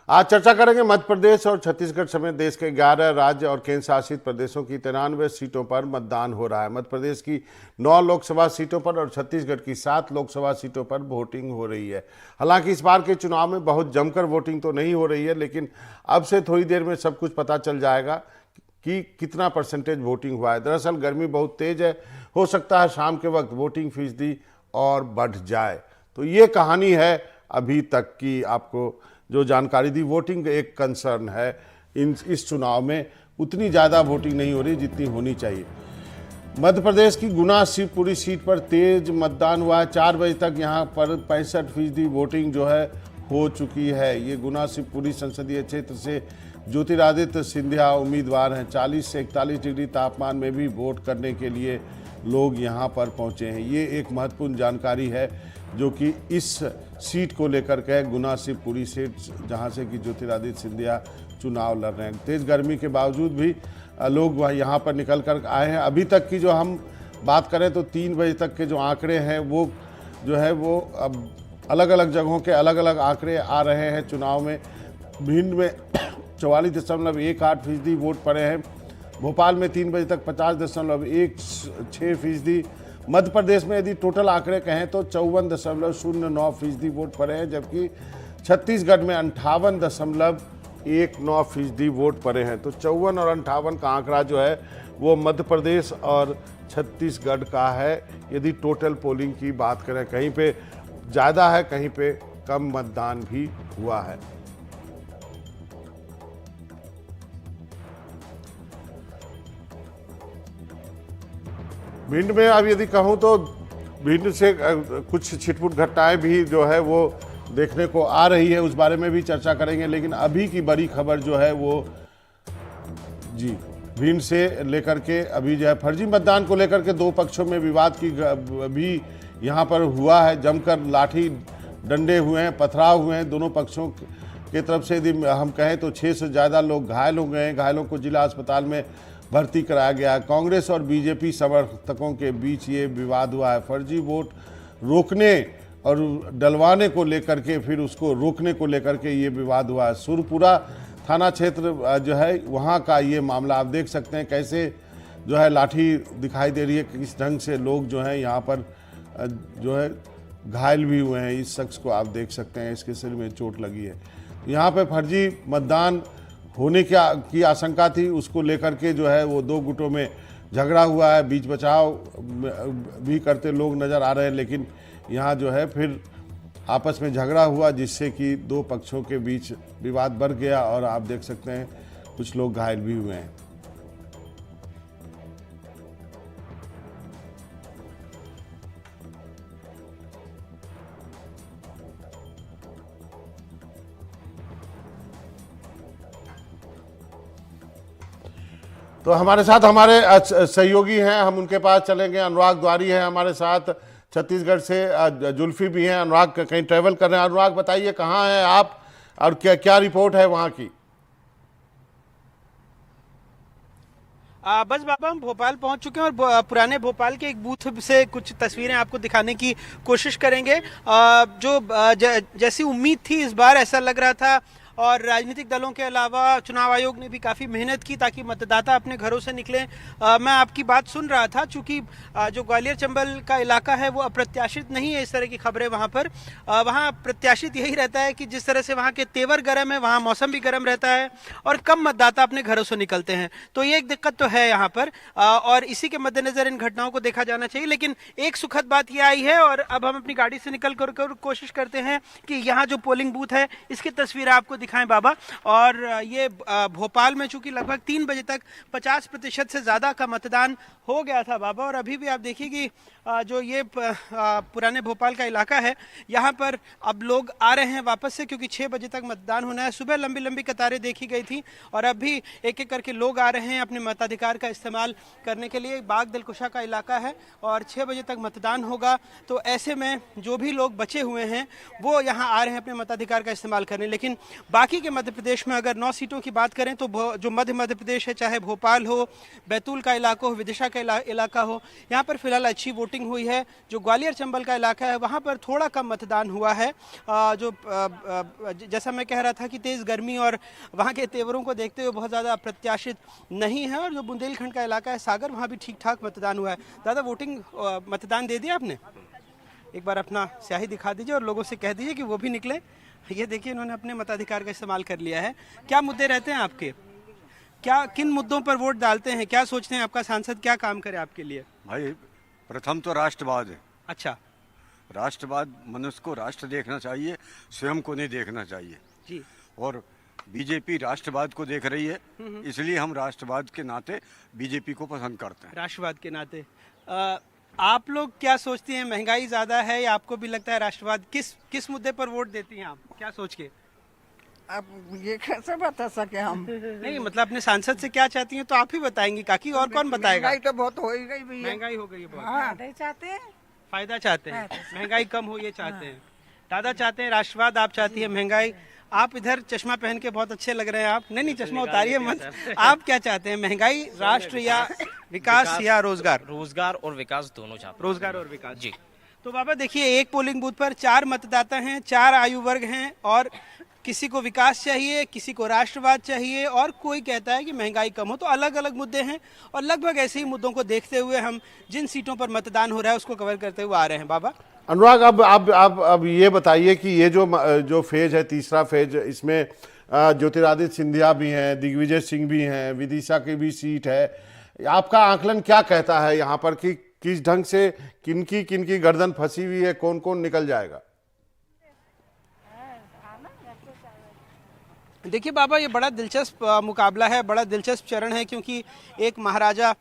आज चर्चा करेंगे मध्य प्रदेश और छत्तीसगढ़ समेत देश के 11 राज्य और केंद्र शासित प्रदेशों की 93 सीटों पर मतदान हो रहा है। मध्य प्रदेश की 9 लोकसभा सीटों पर और छत्तीसगढ़ की 7 लोकसभा सीटों पर वोटिंग हो रही है। हालांकि इस बार के चुनाव में बहुत जमकर वोटिंग तो नहीं हो रही है, लेकिन अब से थोड़ी देर में सब कुछ पता चल जाएगा कि कितना परसेंटेज वोटिंग हुआ है। दरअसल गर्मी बहुत तेज है, हो सकता है शाम के वक्त वोटिंग फीसदी और बढ़ जाए। तो ये कहानी है अभी तक की, आपको जो जानकारी दी। वोटिंग एक कंसर्न है, इस चुनाव में उतनी ज़्यादा वोटिंग नहीं हो रही जितनी होनी चाहिए। मध्य प्रदेश की गुना शिवपुरी सीट पर तेज मतदान हुआ है। 4 बजे तक यहाँ पर 65% वोटिंग जो है हो चुकी है। ये गुना शिवपुरी संसदीय क्षेत्र से ज्योतिरादित्य सिंधिया उम्मीदवार हैं। 40 से 41 डिग्री तापमान में भी वोट करने के लिए लोग यहाँ पर पहुँचे हैं। ये एक महत्वपूर्ण जानकारी है जो कि इस सीट को लेकर के गुना शिवपुरी सीट, जहाँ से कि ज्योतिरादित्य सिंधिया चुनाव लड़ रहे हैं। तेज़ गर्मी के बावजूद भी लोग वह यहाँ पर निकल कर आए हैं। अभी तक की जो हम बात करें तो 3 बजे तक के जो आंकड़े हैं वो जो है वो अब अलग अलग जगहों के अलग अलग आंकड़े आ रहे हैं। चुनाव में भिंड में 44.18% वोट पड़े हैं। भोपाल में 3 बजे तक 50.16% मध्य प्रदेश में यदि टोटल आंकड़े कहें तो 54.09% वोट पड़े हैं, जबकि छत्तीसगढ़ में 58.19% वोट पड़े हैं। तो 54 और 58 का आंकड़ा जो है वो मध्य प्रदेश और छत्तीसगढ़ का है। यदि टोटल पोलिंग की बात करें, कहीं पे ज़्यादा है, कहीं पे कम मतदान भी हुआ है। भिंड में अब यदि कहूँ तो भिंड से कुछ छिटपुट घटनाएं भी जो है वो देखने को आ रही है, उस बारे में भी चर्चा करेंगे। लेकिन अभी की बड़ी खबर जो है वो जी भिंड से लेकर के अभी जो है फर्जी मतदान को लेकर के 2 पक्षों में विवाद की भी यहाँ पर हुआ है। जमकर लाठी डंडे हुए हैं, पथराव हुए हैं। दोनों पक्षों की तरफ से यदि हम कहें तो 6 से ज़्यादा लोग घायल हो गए हैं। घायलों को जिला अस्पताल में भर्ती कराया गया है। कांग्रेस और बीजेपी समर्थकों के बीच ये विवाद हुआ है। फर्जी वोट रोकने और डलवाने को लेकर के, फिर उसको रोकने को लेकर के ये विवाद हुआ है। सुरपुरा थाना क्षेत्र जो है वहाँ का ये मामला आप देख सकते हैं, कैसे जो है लाठी दिखाई दे रही है, किस ढंग से लोग जो है यहाँ पर जो है घायल भी हुए हैं। इस शख्स को आप देख सकते हैं, इसके सिर में चोट लगी है। यहाँ पे फर्जी मतदान होने की आशंका थी, उसको लेकर के जो है वो 2 गुटों में झगड़ा हुआ है। बीच बचाव भी करते लोग नज़र आ रहे हैं, लेकिन यहाँ जो है फिर आपस में झगड़ा हुआ, जिससे कि 2 पक्षों के बीच विवाद बढ़ गया और आप देख सकते हैं कुछ लोग घायल भी हुए हैं। तो हमारे साथ हमारे सहयोगी हैं, हम उनके पास चलेंगे। अनुराग द्वारी है हमारे साथ, छत्तीसगढ़ से जुल्फी भी हैं। अनुराग कहीं ट्रैवल कर रहे हैं। अनुराग बताइए कहाँ हैं आप और क्या क्या रिपोर्ट है वहाँ की? बस बाबा हम भोपाल पहुंच चुके हैं और पुराने भोपाल के एक बूथ से कुछ तस्वीरें आपको दिखाने की कोशिश करेंगे। जैसी उम्मीद थी इस बार ऐसा लग रहा था, और राजनीतिक दलों के अलावा चुनाव आयोग ने भी काफ़ी मेहनत की ताकि मतदाता अपने घरों से निकलें। मैं आपकी बात सुन रहा था, चूँकि जो ग्वालियर चंबल का इलाका है वो अप्रत्याशित नहीं है इस तरह की खबरें वहाँ पर। वहाँ प्रत्याशित यही रहता है कि जिस तरह से वहाँ के तेवर गर्म है, वहाँ मौसम भी गर्म रहता है और कम मतदाता अपने घरों से निकलते हैं। तो ये एक दिक्कत तो है यहाँ पर, और इसी के मद्देनज़र इन घटनाओं को देखा जाना चाहिए। लेकिन एक सुखद बात यह आई है, और अब हम अपनी गाड़ी से निकल कर कोशिश करते हैं कि यहाँ जो पोलिंग बूथ है इसकी तस्वीर आपको दिखाएं बाबा। और ये भोपाल में चूंकि लगभग 3 बजे तक 50% से ज़्यादा का मतदान हो गया था बाबा, और अभी भी आप देखिए कि जो ये पुराने भोपाल का इलाका है यहाँ पर अब लोग आ रहे हैं वापस से, क्योंकि 6 बजे तक मतदान होना है। सुबह लंबी लंबी कतारें देखी गई थी और अब भी एक एक करके लोग आ रहे हैं अपने मताधिकार का इस्तेमाल करने के लिए। बाग दिलकुशा का इलाका है और 6 बजे तक मतदान होगा, तो ऐसे में जो भी लोग बचे हुए हैं वो यहाँ आ रहे हैं अपने मताधिकार का इस्तेमाल करने। लेकिन बाकी के मध्य प्रदेश में अगर 9 सीटों की बात करें तो जो मध्य प्रदेश है, चाहे भोपाल हो, बैतूल का इलाका हो, विदिशा का इलाका हो, यहाँ पर फिलहाल अच्छी वोटिंग हुई है। जो ग्वालियर चंबल का इलाका है वहाँ पर थोड़ा कम मतदान हुआ है। जैसा मैं कह रहा था कि तेज़ गर्मी और वहाँ के तेवरों को देखते हुए बहुत ज़्यादा अप्रत्याशित नहीं है। और जो बुंदेलखंड का इलाका है सागर, वहाँ भी ठीक ठाक मतदान हुआ है। ज़्यादा मतदान दे दिया आपने? एक बार अपना स्याही दिखा दीजिए और लोगों से कह दीजिए कि वो भी निकले। ये देखिए, इन्होंने अपने मताधिकार का इस्तेमाल कर लिया है। क्या मुद्दे रहते हैं आपके? क्या किन मुद्दों पर वोट डालते हैं? क्या सोचते हैं आपका सांसद क्या काम करे आपके लिए? भाई प्रथम तो राष्ट्रवाद है। अच्छा राष्ट्रवाद, मनुष्य को राष्ट्र देखना चाहिए, स्वयं को नहीं देखना चाहिए जी। और बीजेपी राष्ट्रवाद को देख रही है, इसलिए हम राष्ट्रवाद के नाते बीजेपी को पसंद करते हैं। राष्ट्रवाद के नाते आप लोग क्या सोचती हैं? महंगाई ज्यादा है या आपको भी लगता है राष्ट्रवाद? किस मुद्दे पर वोट देती हैं आप, क्या सोच के? अब ये कैसे बता सके हम? नहीं मतलब अपने सांसद से क्या चाहती हैं तो आप ही बताएंगी काकी, और कौन बताएगा? महंगाई तो बहुत हो ही गई भैया। महंगाई हो गई है बहुत। हाँ, चाहते हैं, फायदा चाहते हैं, महंगाई कम हो ये चाहते हैं। दादा चाहते हैं राष्ट्रवाद, आप चाहती है महंगाई। आप इधर चश्मा पहन के बहुत अच्छे लग रहे हैं आप। नहीं चश्मा उतारिए मत। आप क्या चाहते हैं, महंगाई, राष्ट्र या विकास या रोजगार? रोजगार और विकास दोनों चाहते हैं। रोजगार और विकास जी। तो बाबा देखिए, एक पोलिंग बूथ पर 4 मतदाता हैं, 4 आयु वर्ग हैं और किसी को विकास चाहिए, किसी को राष्ट्रवाद चाहिए और कोई कहता है कि महंगाई कम हो। तो अलग अलग मुद्दे हैं और लगभग ऐसे ही मुद्दों को देखते हुए हम जिन सीटों पर मतदान हो रहा है उसको कवर करते हुए आ रहे हैं। बाबा अनुराग, अब ये बताइए कि ये जो फेज है, तीसरा फेज, इसमें ज्योतिरादित्य सिंधिया भी हैं, दिग्विजय सिंह भी हैं, विदिशा की भी सीट है। आपका आकलन क्या कहता है यहाँ पर कि किस ढंग से किनकी गर्दन फंसी हुई है, कौन कौन निकल जाएगा? देखिए बाबा, ये बड़ा दिलचस्प मुकाबला है, बड़ा दिलचस्प चरण है, क्योंकि एक महाराजा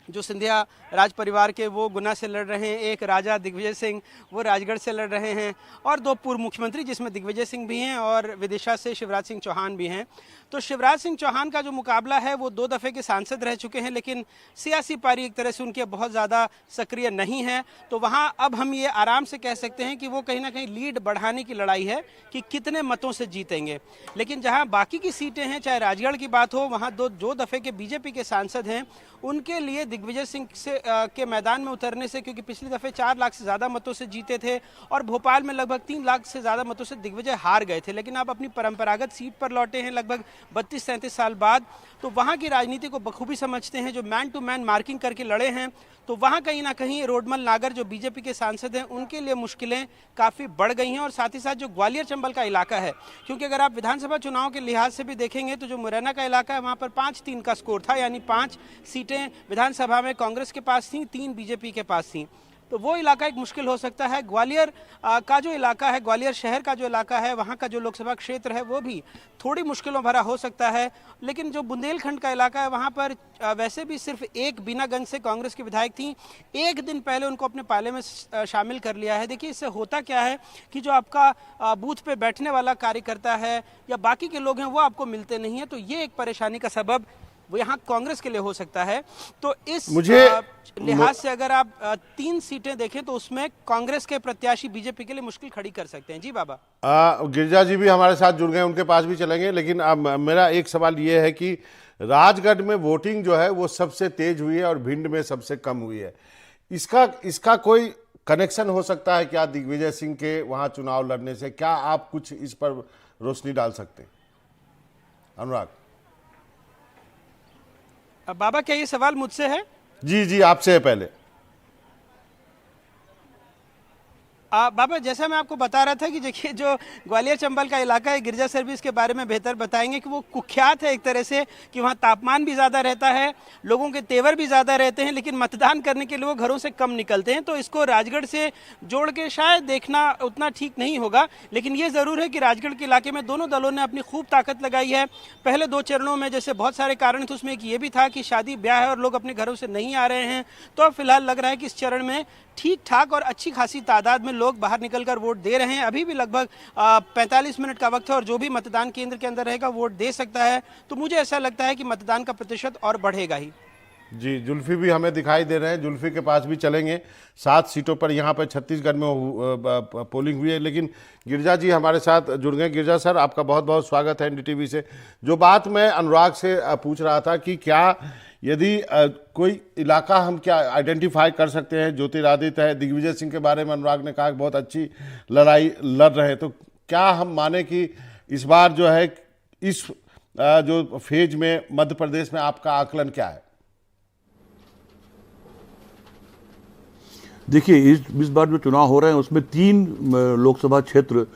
जो सिंधिया राज परिवार के वो गुना से लड़ रहे हैं, एक राजा दिग्विजय सिंह वो राजगढ़ से लड़ रहे हैं और 2 पूर्व मुख्यमंत्री जिसमें दिग्विजय सिंह भी हैं और विदिशा से शिवराज सिंह चौहान भी हैं। तो शिवराज सिंह चौहान का जो मुकाबला है वो 2 दफ़े के सांसद रह चुके हैं, लेकिन सियासी पारी एक तरह से उनके बहुत ज़्यादा सक्रिय नहीं है। तो वहाँ अब हम ये आराम से कह सकते हैं कि वो कहीं ना कहीं लीड बढ़ाने की लड़ाई है कि कितने मतों से जीतेंगे। लेकिन जहाँ बाकी की सीटें हैं, चाहे राजगढ़ की बात हो, वहाँ 2 दफ़े के बीजेपी के सांसद हैं, उनके लिए दिग्विजय सिंह के मैदान में उतरने से, क्योंकि पिछली दफ़े 4 लाख से ज़्यादा मतों से जीते थे और भोपाल में लगभग 3 लाख से ज़्यादा मतों से दिग्विजय हार गए थे, लेकिन आप अपनी परंपरागत सीट पर लौटे हैं लगभग 32-33 साल बाद। तो वहाँ की राजनीति को बखूबी समझते हैं, जो मैन टू मैन मार्किंग करके लड़े हैं। तो वहाँ कहीं ना कहीं रोडमल नागर जो बीजेपी के सांसद हैं उनके लिए मुश्किलें काफ़ी बढ़ गई हैं। और साथ ही साथ जो ग्वालियर चंबल का इलाका है, क्योंकि अगर आप विधानसभा चुनाव के लिहाज से भी देखेंगे तो जो मुरैना का इलाका है वहाँ पर 5-3 का स्कोर था, यानी 5 सीटें विधानसभा में कांग्रेस के पास थी, 3 बीजेपी के पास थी। तो वो इलाका एक मुश्किल हो सकता है। ग्वालियर का जो इलाका है, ग्वालियर शहर का जो इलाका है, वहाँ का जो लोकसभा क्षेत्र है वो भी थोड़ी मुश्किलों भरा हो सकता है। लेकिन जो बुंदेलखंड का इलाका है वहाँ पर वैसे भी सिर्फ एक बीनागंज से कांग्रेस की विधायक थी, एक दिन पहले उनको अपने पाले में शामिल कर लिया है। देखिए, इससे होता क्या है कि जो आपका बूथ पे बैठने वाला कार्यकर्ता है या बाकी के लोग हैं वो आपको मिलते नहीं है। तो ये एक परेशानी का सबब वो यहाँ कांग्रेस के लिए हो सकता है। तो इस लिहाज से अगर आप 3 सीटें देखें तो उसमें कांग्रेस के प्रत्याशी बीजेपी के लिए मुश्किल खड़ी कर सकते हैं। जी बाबा। गिरिजा जी भी हमारे साथ जुड़ गए, उनके पास भी चलेंगे, लेकिन अब मेरा एक सवाल ये है कि राजगढ़ में वोटिंग जो है वो सबसे तेज हुई है और भिंड में सबसे कम हुई है। इसका कोई कनेक्शन हो सकता है क्या दिग्विजय सिंह के वहाँ चुनाव लड़ने से? क्या आप कुछ इस पर रोशनी डाल सकते हैं? अनुराग। अब बाबा, क्या ये सवाल मुझसे है? जी आपसे है पहले। बाबा, जैसा मैं आपको बता रहा था कि देखिए जो ग्वालियर चंबल का इलाका है, गिरजा सर्विस के बारे में बेहतर बताएंगे कि वो कुख्यात है एक तरह से कि वहाँ तापमान भी ज़्यादा रहता है, लोगों के तेवर भी ज़्यादा रहते हैं, लेकिन मतदान करने के लिए वो घरों से कम निकलते हैं। तो इसको राजगढ़ से जोड़ के शायद देखना उतना ठीक नहीं होगा। लेकिन ये ज़रूर है कि राजगढ़ के इलाके में दोनों दलों ने अपनी खूब ताकत लगाई है। पहले 2 चरणों में जैसे बहुत सारे कारण थे, उसमें एक ये भी था कि शादी ब्याह है और लोग अपने घरों से नहीं आ रहे हैं। तो अब फिलहाल लग रहा है कि इस चरण में ठीक ठाक और अच्छी खासी तादाद में लोग बाहर निकलकर वोट दे रहे हैं। अभी भी लगभग 45 मिनट का वक्त है और जो भी मतदान केंद्र के अंदर रहेगा वोट दे सकता है। तो मुझे ऐसा लगता है कि मतदान का प्रतिशत और बढ़ेगा ही। जी, जुल्फी भी हमें दिखाई दे रहे हैं, जुल्फी के पास भी चलेंगे। 7 सीटों पर यहाँ पर छत्तीसगढ़ में पोलिंग हुई है, लेकिन गिरजा जी हमारे साथ जुड़ गए। गिरजा सर, आपका बहुत बहुत स्वागत है एनडीटीवी से। जो बात मैं अनुराग से पूछ रहा था कि क्या यदि कोई इलाका हम क्या आइडेंटिफाई कर सकते हैं, ज्योतिरादित्य है, दिग्विजय सिंह के बारे में अनुराग ने कहा कि बहुत अच्छी लड़ाई लड़ रहे हैं, तो क्या हम माने कि इस बार जो है इस जो फेज में मध्य प्रदेश में आपका आकलन क्या है? देखिए, इस बार जो चुनाव हो रहे हैं उसमें 3 लोकसभा क्षेत्र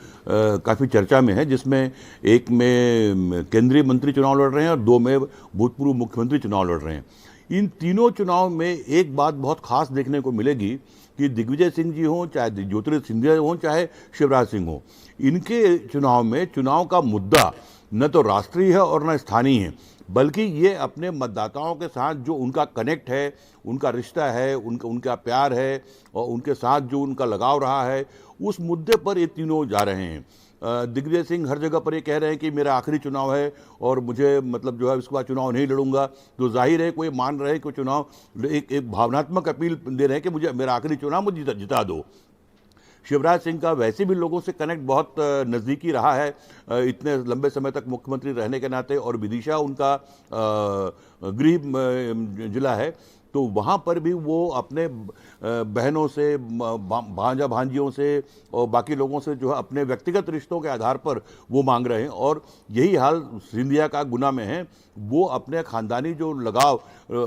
काफ़ी चर्चा में है, जिसमें एक में केंद्रीय मंत्री चुनाव लड़ रहे हैं और 2 में भूतपूर्व मुख्यमंत्री चुनाव लड़ रहे हैं। इन तीनों चुनाव में एक बात बहुत खास देखने को मिलेगी कि दिग्विजय सिंह जी हों, चाहे ज्योतिरादित्य सिंधिया हों, चाहे शिवराज सिंह हों, इनके चुनाव में चुनाव का मुद्दा न तो राष्ट्रीय है और न स्थानीय है, बल्कि ये अपने मतदाताओं के साथ जो उनका कनेक्ट है, उनका रिश्ता है, उनका प्यार है और उनके साथ जो उनका लगाव रहा है, उस मुद्दे पर ये तीनों जा रहे हैं। दिग्विजय सिंह हर जगह पर ये कह रहे हैं कि मेरा आखिरी चुनाव है और मुझे मतलब जो है इसके बाद चुनाव नहीं लड़ूंगा, तो जाहिर है कोई मान रहे हैं कि चुनाव एक भावनात्मक अपील दे रहे हैं कि मुझे मेरा आखिरी चुनाव मुझे जिता दो। शिवराज सिंह का वैसे भी लोगों से कनेक्ट बहुत नज़दीकी रहा है, इतने लंबे समय तक मुख्यमंत्री रहने के नाते, और विदिशा उनका गृह जिला है, तो वहाँ पर भी वो अपने बहनों से, भांजा भांजियों से और बाकी लोगों से जो है अपने व्यक्तिगत रिश्तों के आधार पर वो मांग रहे हैं, और यही हाल सिंधिया का गुना में है। वो अपने खानदानी जो लगाव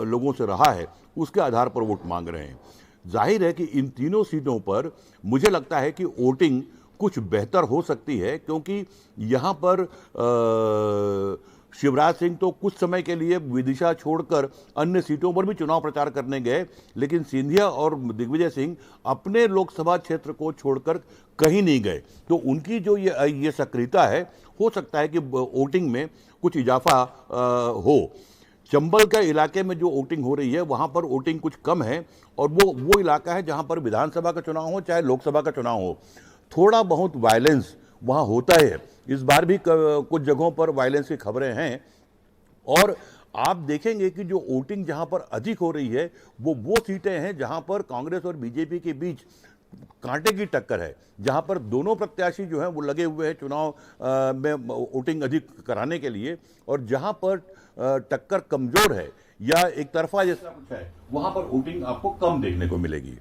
लोगों से रहा है उसके आधार पर वोट मांग रहे हैं। जाहिर है कि इन तीनों सीटों पर मुझे लगता है कि वोटिंग कुछ बेहतर हो सकती है, क्योंकि यहाँ पर शिवराज सिंह तो कुछ समय के लिए विदिशा छोड़कर अन्य सीटों पर भी चुनाव प्रचार करने गए, लेकिन सिंधिया और दिग्विजय सिंह अपने लोकसभा क्षेत्र को छोड़कर कहीं नहीं गए, तो उनकी जो ये सक्रियता है, हो सकता है कि वोटिंग में कुछ इजाफा हो। चंबल के इलाके में जो वोटिंग हो रही है वहाँ पर वोटिंग कुछ कम है, और वो इलाका है जहाँ पर विधानसभा का चुनाव हो चाहे लोकसभा का चुनाव हो, थोड़ा बहुत वायलेंस वहाँ होता है। इस बार भी कुछ जगहों पर वायलेंस की खबरें हैं, और आप देखेंगे कि जो वोटिंग जहाँ पर अधिक हो रही है वो सीटें हैं जहाँ पर कांग्रेस और बीजेपी के बीच कांटे की टक्कर है, जहाँ पर दोनों प्रत्याशी जो हैं वो लगे हुए हैं चुनाव में वोटिंग अधिक कराने के लिए, और जहाँ पर टक्कर कमजोर है या एक तरफा जैसा कुछ है, वहाँ पर वोटिंग आपको कम देखने को मिलेगी।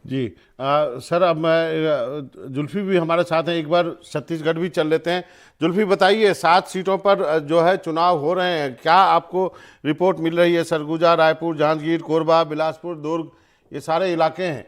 जी सर, अब मैं जुल्फी भी हमारे साथ हैं, एक बार छत्तीसगढ़ भी चल लेते हैं। जुल्फी बताइए, 7 सीटों पर जो है चुनाव हो रहे हैं, क्या आपको रिपोर्ट मिल रही है? सरगुजा, रायपुर, जांजगीर, कोरबा, बिलासपुर, दुर्ग, ये सारे इलाके हैं।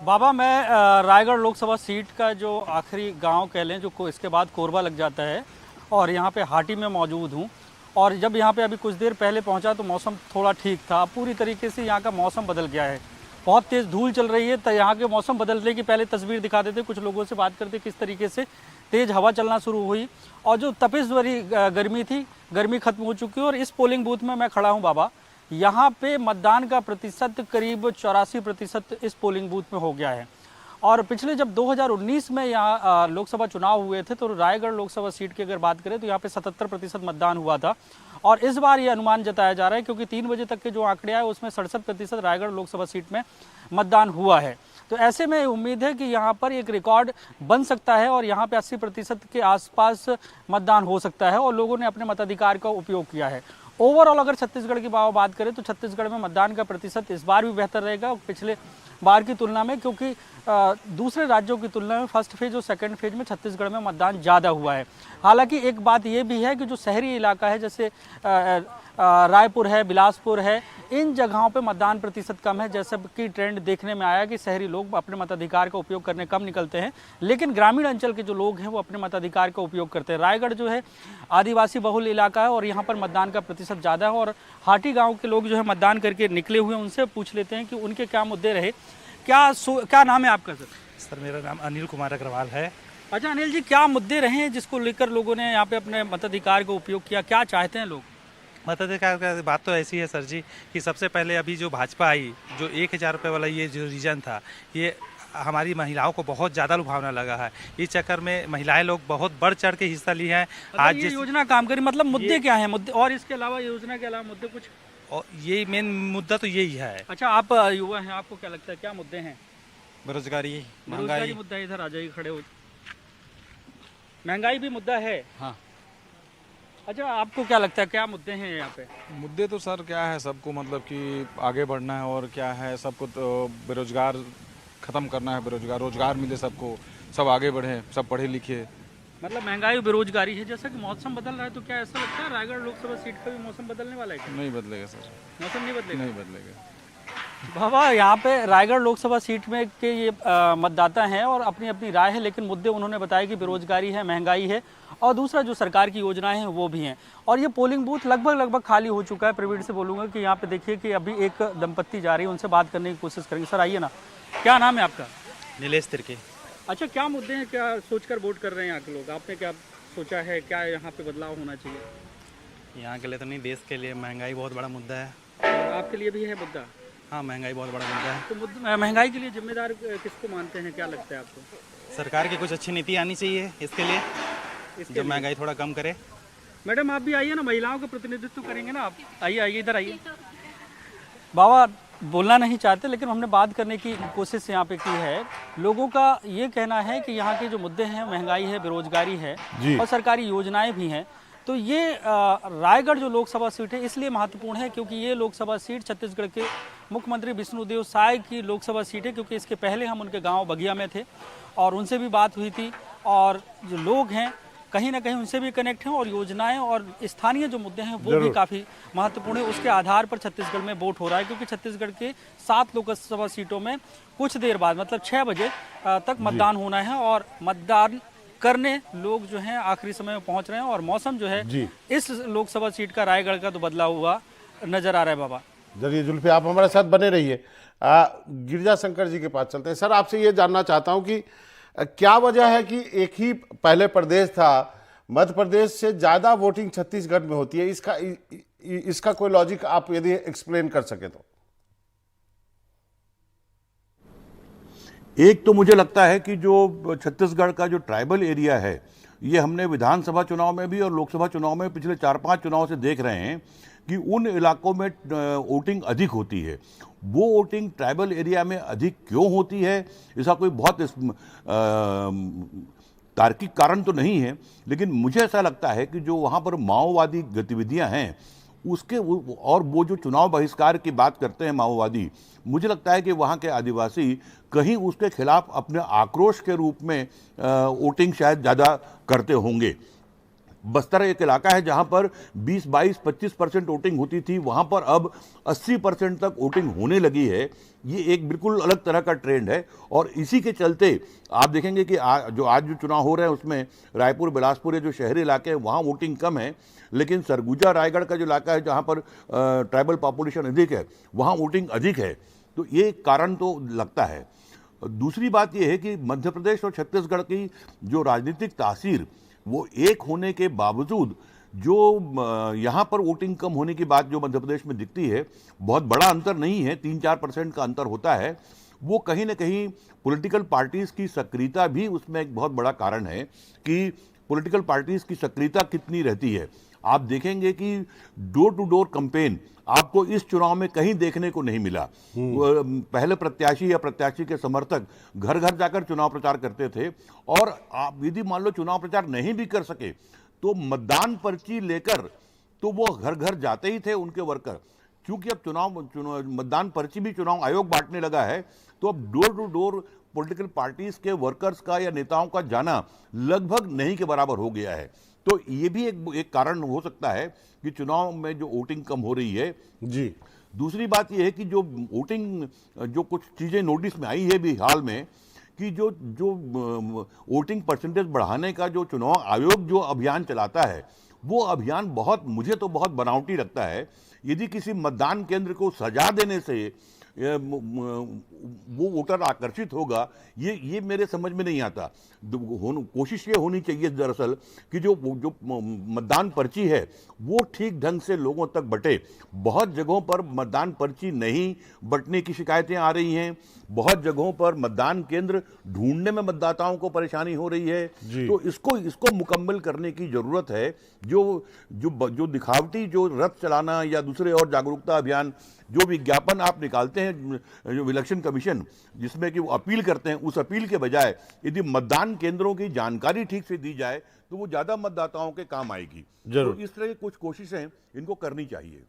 बाबा, मैं रायगढ़ लोकसभा सीट का जो आखिरी गांव कह लें, जो इसके बाद कोरबा लग जाता है, और यहाँ पे हाटी में मौजूद हूँ। और जब यहाँ पे अभी कुछ देर पहले पहुँचा तो मौसम थोड़ा ठीक था, पूरी तरीके से यहाँ का मौसम बदल गया है। बहुत तेज़ धूल चल रही है, तो यहाँ के मौसम बदलने की पहले तस्वीर दिखा देते, कुछ लोगों से बात करते किस तरीके से तेज़ हवा चलना शुरू हुई, और जो तपिश भरी गर्मी थी, गर्मी खत्म हो चुकी है। और इस पोलिंग बूथ में मैं खड़ा हूँ बाबा, यहाँ पे मतदान का प्रतिशत करीब 84% इस पोलिंग बूथ में हो गया है। और पिछले जब 2019 में यहाँ लोकसभा चुनाव हुए थे, तो रायगढ़ लोकसभा सीट की अगर बात करें तो यहाँ पे 77% मतदान हुआ था, और इस बार ये अनुमान जताया जा रहा है, क्योंकि 3 बजे तक के जो आंकड़े आए उसमें 67% रायगढ़ लोकसभा सीट में मतदान हुआ है। तो ऐसे में उम्मीद है कि यहाँ पर एक रिकॉर्ड बन सकता है, और यहाँ पे 80% के आसपास मतदान हो सकता है, और लोगों ने अपने मताधिकार का उपयोग किया है। ओवरऑल अगर छत्तीसगढ़ की बात करें तो छत्तीसगढ़ में मतदान का प्रतिशत इस बार भी बेहतर रहेगा पिछले बार की तुलना में, क्योंकि दूसरे राज्यों की तुलना में फर्स्ट फेज और सेकंड फेज में छत्तीसगढ़ में मतदान ज़्यादा हुआ है। हालांकि एक बात ये भी है कि जो शहरी इलाका है, जैसे रायपुर है, बिलासपुर है, इन जगहों पे मतदान प्रतिशत कम है, जैसा कि ट्रेंड देखने में आया कि शहरी लोग अपने मताधिकार का उपयोग करने कम निकलते हैं, लेकिन ग्रामीण अंचल के जो लोग हैं वो अपने मताधिकार का उपयोग करते हैं। रायगढ़ जो है आदिवासी बहुल इलाका है, और यहाँ पर मतदान का प्रतिशत ज़्यादा है, और हाटी गाँव के लोग जो है मतदान करके निकले हुए हैं, उनसे पूछ लेते हैं कि उनके क्या मुद्दे रहे। क्या नाम है आपका सर? सर, मेरा नाम अनिल कुमार अग्रवाल है। अच्छा अनिल जी, क्या मुद्दे रहे हैं जिसको लेकर लोगों ने यहाँ पे अपने मताधिकार का उपयोग किया? क्या चाहते हैं लोग? मताधिकार का बात तो ऐसी है सर जी कि सबसे पहले अभी जो भाजपा आई, जो 1000 रुपये वाला ये जो रीजन था, ये हमारी महिलाओं को बहुत ज़्यादा लुभावना लगा है। इस चक्कर में महिलाएं लोग बहुत बढ़ चढ़ के हिस्सा ली हैं। आज ये योजना काम करी, मतलब मुद्दे क्या हैं, मुद्दे और इसके अलावा योजना के अलावा मुद्दे कुछ? और ये मेन मुद्दा तो यही है। अच्छा, आप युवा हैं, आपको क्या लगता है क्या मुद्दे हैं? बेरोजगारी, बेरोजगारी मुद्दा है, इधर आ जाइए, खड़े हो। महंगाई भी मुद्दा है। हाँ। अच्छा, आपको क्या लगता है क्या मुद्दे हैं यहाँ पे? मुद्दे तो सर क्या है, सबको मतलब कि आगे बढ़ना है और क्या है, सबको तो बेरोजगार ख़त्म करना है, बेरोजगार रोजगार मिले सबको, सब आगे बढ़े, सब पढ़े लिखे। मतलब महंगाई और बेरोजगारी है। जैसा कि मौसम बदल रहा है तो क्या ऐसा लगता है रायगढ़ लोकसभा सीट का भी मौसम बदलने वाला है क्या? नहीं बदलेगा सर, मौसम नहीं बदलेगा? नहीं बदलेगा। बाबा, यहाँ पे रायगढ़ लोकसभा सीट में के ये मतदाता हैं और अपनी अपनी राय है, लेकिन मुद्दे उन्होंने बताया कि बेरोजगारी है, महंगाई है और दूसरा जो सरकार की योजनाएं हैं वो भी हैं। और ये पोलिंग बूथ लगभग खाली हो चुका है। प्रवीण से बोलूँगा कि यहाँ पे देखिए कि अभी एक दंपत्ति जा रही है, उनसे बात करने की कोशिश करेंगे। सर आइए ना, क्या नाम है आपका? नीलेश तिर्की। अच्छा, क्या मुद्दे हैं, क्या सोचकर वोट कर रहे हैं यहाँ के लोग? आपने क्या सोचा है, क्या यहाँ पे बदलाव होना चाहिए? यहाँ के लिए तो नहीं, देश के लिए महंगाई बहुत बड़ा मुद्दा है। आपके लिए भी है मुद्दा? हाँ, महंगाई बहुत बड़ा मुद्दा है। तो महंगाई के लिए जिम्मेदार किसको मानते हैं, क्या लगता है आपको? सरकार की कुछ अच्छी नीति आनी चाहिए इसके लिए, जो महंगाई थोड़ा कम करे। मैडम आप भी आइए ना, महिलाओं का प्रतिनिधित्व करेंगे ना आप। आइए इधर आइए। बाबा बोलना नहीं चाहते, लेकिन हमने बात करने की कोशिश यहाँ पे की है। लोगों का ये कहना है कि यहाँ के जो मुद्दे हैं, महंगाई है, बेरोजगारी है और सरकारी योजनाएं भी हैं। तो ये रायगढ़ जो लोकसभा सीट है इसलिए महत्वपूर्ण है क्योंकि ये लोकसभा सीट छत्तीसगढ़ के मुख्यमंत्री विष्णुदेव साय की लोकसभा सीट है, क्योंकि इसके पहले हम उनके गांव बगिया में थे और उनसे भी बात हुई थी और जो लोग हैं कहीं ना कहीं उनसे भी कनेक्ट हैं और योजनाएं और स्थानीय जो मुद्दे हैं वो भी काफ़ी महत्वपूर्ण है। उसके आधार पर छत्तीसगढ़ में वोट हो रहा है, क्योंकि छत्तीसगढ़ के 7 लोकसभा सीटों में कुछ देर बाद मतलब 6 बजे तक मतदान होना है और मतदान करने लोग जो हैं आखिरी समय में पहुंच रहे हैं। और मौसम जो है इस लोकसभा सीट का रायगढ़ का तो बदला हुआ नजर आ रहा है। बाबा जरिए जुल्फी, आप हमारे साथ बने रहिए। गिरिजा शंकर जी के पास चलते हैं। सर आपसे ये जानना चाहता हूं कि क्या वजह है कि एक ही पहले प्रदेश था, मध्य प्रदेश से ज्यादा वोटिंग छत्तीसगढ़ में होती है? इसका कोई लॉजिक आप यदि एक्सप्लेन कर सके तो। एक तो मुझे लगता है कि जो छत्तीसगढ़ का जो ट्राइबल एरिया है, ये हमने विधानसभा चुनाव में भी और लोकसभा चुनाव में पिछले 4-5 चुनाव से देख रहे हैं कि उन इलाकों में वोटिंग अधिक होती है। वो वोटिंग ट्राइबल एरिया में अधिक क्यों होती है, इसका कोई बहुत तार्किक कारण तो नहीं है, लेकिन मुझे ऐसा लगता है कि जो वहाँ पर माओवादी गतिविधियाँ हैं उसके और वो जो चुनाव बहिष्कार की बात करते हैं माओवादी, मुझे लगता है कि वहाँ के आदिवासी कहीं उसके खिलाफ अपने आक्रोश के रूप में वोटिंग शायद ज़्यादा करते होंगे। बस्तर एक इलाका है जहां पर 20, 22, 25% वोटिंग होती थी, वहां पर अब 80% तक वोटिंग होने लगी है। ये एक बिल्कुल अलग तरह का ट्रेंड है और इसी के चलते आप देखेंगे कि आज जो चुनाव हो रहे हैं उसमें रायपुर, बिलासपुर जो शहरी इलाके हैं वहाँ वोटिंग कम है, लेकिन सरगुजा रायगढ़ का जो इलाका है जहाँ पर ट्राइबल पॉपुलेशन अधिक है वहाँ वोटिंग अधिक है। तो ये कारण तो लगता है। दूसरी बात यह है कि मध्य प्रदेश और छत्तीसगढ़ की जो राजनीतिक तासीर वो एक होने के बावजूद जो यहाँ पर वोटिंग कम होने की बात जो मध्य प्रदेश में दिखती है, बहुत बड़ा अंतर नहीं है, 3-4% का अंतर होता है। वो कहीं ना कहीं पॉलिटिकल पार्टीज़ की सक्रियता भी उसमें एक बहुत बड़ा कारण है कि पॉलिटिकल पार्टीज़ की सक्रियता कितनी रहती है। आप देखेंगे कि डोर टू डोर कैंपेन आपको इस चुनाव में कहीं देखने को नहीं मिला। पहले प्रत्याशी या प्रत्याशी के समर्थक घर घर जाकर चुनाव प्रचार करते थे और आप यदि मान लो चुनाव प्रचार नहीं भी कर सके तो मतदान पर्ची लेकर तो वो घर घर जाते ही थे उनके वर्कर। क्योंकि अब मतदान पर्ची भी चुनाव आयोग बांटने लगा है, तो अब door to door political parties के वर्कर्स का या नेताओं का जाना लगभग नहीं के बराबर हो गया है। तो ये भी एक कारण हो सकता है कि चुनाव में जो वोटिंग कम हो रही है। जी, दूसरी बात यह है कि जो वोटिंग जो कुछ चीज़ें नोटिस में आई है भी हाल में कि जो वोटिंग परसेंटेज बढ़ाने का जो चुनाव आयोग जो अभियान चलाता है वो अभियान मुझे तो बहुत बनावटी लगता है। यदि किसी मतदान केंद्र को सजा देने से वो वोटर आकर्षित होगा, ये मेरे समझ में नहीं आता। कोशिश ये होनी चाहिए दरअसल कि जो मतदान पर्ची है वो ठीक ढंग से लोगों तक बटे। बहुत जगहों पर मतदान पर्ची नहीं बटने की शिकायतें आ रही हैं, बहुत जगहों पर मतदान केंद्र ढूंढने में मतदाताओं को परेशानी हो रही है। तो इसको मुकम्मल करने की जरूरत है। जो दिखावटी जो रथ चलाना या दूसरे और जागरूकता अभियान, जो विज्ञापन आप निकालते हैं, जो इलेक्शन कमीशन जिसमें कि वो अपील करते हैं, उस अपील के बजाय यदि मतदान केंद्रों की जानकारी ठीक से दी जाए तो वो ज्यादा मतदाताओं के काम आएगी। जरूर। तो इस तरह की कुछ कोशिशें इनको करनी चाहिए।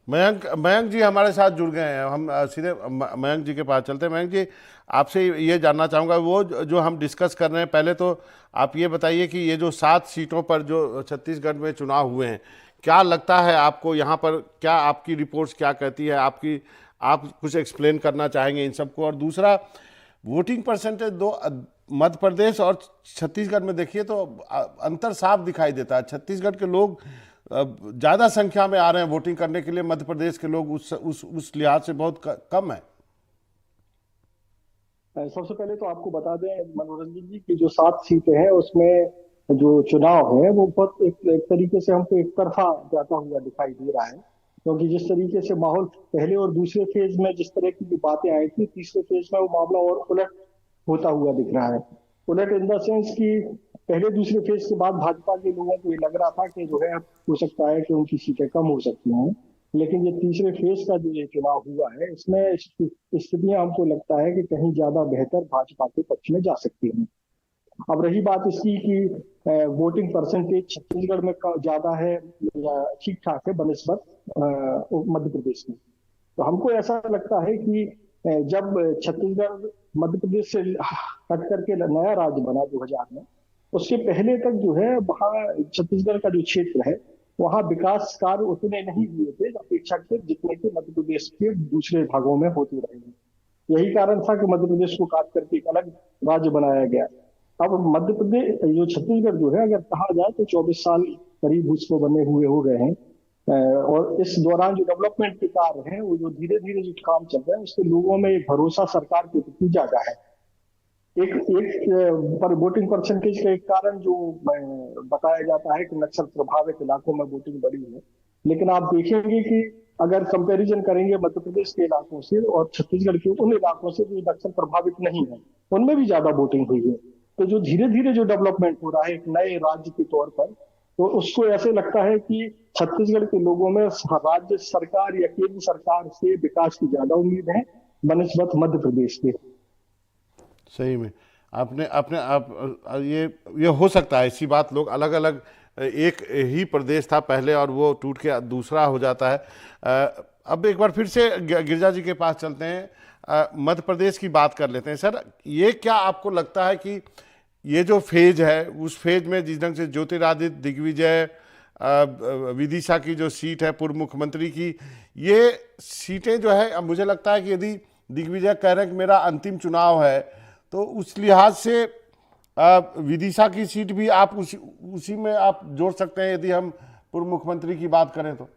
मयंक जी हमारे साथ जुड़ गए हैं, हम सीधे मयंक जी के पास चलते हैं। मयंक जी, आपसे ये जानना चाहूँगा, वो जो हम डिस्कस कर रहे हैं, पहले तो आप ये बताइए कि ये जो 7 सीटों पर जो छत्तीसगढ़ में चुनाव हुए हैं, क्या लगता है आपको यहाँ पर, क्या आपकी रिपोर्ट्स क्या कहती है, आप कुछ एक्सप्लेन करना चाहेंगे इन सबको? और दूसरा, वोटिंग परसेंटेज दो मध्य प्रदेश और छत्तीसगढ़ में देखिए तो अंतर साफ दिखाई देता है। छत्तीसगढ़ के लोग ज़्यादा संख्या में आ रहे हैं वोटिंग करने के लिए, मध्य प्रदेश के लोग उस लिहाज से बहुत कम है। सबसे पहले तो आपको बता दें मनोरंजन जी की जो 7 सीटें हैं उसमें जो चुनाव है वो बहुत एक तरीके से हमको एक तरफा जाता हुआ दिखाई दे रहा है, क्योंकि जिस तरीके से माहौल पहले और दूसरे फेज में जिस तरह की बातें आई थी, तीसरे फेज में वो मामला और उलट होता हुआ दिख रहा है। उलट इन द सेंस कि पहले दूसरे फेज के बाद भाजपा के लोगों को ये लग रहा था कि जो है हो सकता है कि उनकी सीटें कम हो सकती हैं, लेकिन ये तीसरे फेज का जो ये चुनाव हुआ है इसमें स्थितियां हमको लगता है कि कहीं ज्यादा बेहतर भाजपा के पक्ष में जा सकती हैं। अब रही बात इसकी कि वोटिंग परसेंटेज छत्तीसगढ़ में ज्यादा है या ठीक ठाक है बनिस्बत मध्य प्रदेश में, तो हमको ऐसा लगता है कि जब छत्तीसगढ़ मध्य प्रदेश से हट करके नया राज्य बना 2000 में, उसके पहले तक जो है वहाँ छत्तीसगढ़ का जो क्षेत्र है वहाँ विकास कार्य उतने नहीं हुए थे अपेक्षाकृत जितने के मध्य प्रदेश के दूसरे भागों में होते रहे। यही कारण था कि मध्य प्रदेश को काट करके एक अलग राज्य बनाया गया। अब मध्य प्रदेश जो छत्तीसगढ़ जो है अगर कहा जाए तो 24 साल करीब उसको बने हुए हो गए हैं, और इस दौरान जो डेवलपमेंट के कार्य हैं वो जो धीरे धीरे जो काम चल रहा है उससे लोगों में एक भरोसा सरकार के प्रति ज्यादा है। एक पर वोटिंग परसेंटेज का एक कारण जो बताया जाता है कि नक्सल प्रभावित इलाकों में वोटिंग बढ़ी है, लेकिन आप देखेंगे कि अगर कंपैरिजन करेंगे मध्य प्रदेश के इलाकों से और छत्तीसगढ़ के उन इलाकों से जो नक्सल प्रभावित नहीं है उनमें भी ज्यादा वोटिंग हुई है। तो जो धीरे धीरे जो डेवलपमेंट हो रहा है एक नए राज्य के तौर पर, तो उसको ऐसे लगता है कि छत्तीसगढ़ के लोगों में राज्य सरकार या केंद्र सरकार से विकास की ज्यादा उम्मीद है बनिस्बत मध्य प्रदेश के। सही में आप ये हो सकता है, इसी बात लोग अलग अलग, एक ही प्रदेश था पहले और वो टूट के दूसरा हो जाता है। अब एक बार फिर से गिरिजा जी के पास चलते हैं, मध्य प्रदेश की बात कर लेते हैं। सर, ये क्या आपको लगता है कि ये जो फेज है उस फेज में जिस ढंग से ज्योतिरादित्य दिग्विजय, विदिशा की जो सीट है पूर्व मुख्यमंत्री की, ये सीटें जो है, अब मुझे लगता है कि यदि दिग्विजय कह रहे हैं कि मेरा अंतिम चुनाव है, तो उस लिहाज से विदिशा की सीट भी आप उसी में आप जोड़ सकते हैं यदि हम पूर्व मुख्यमंत्री की बात करें तो।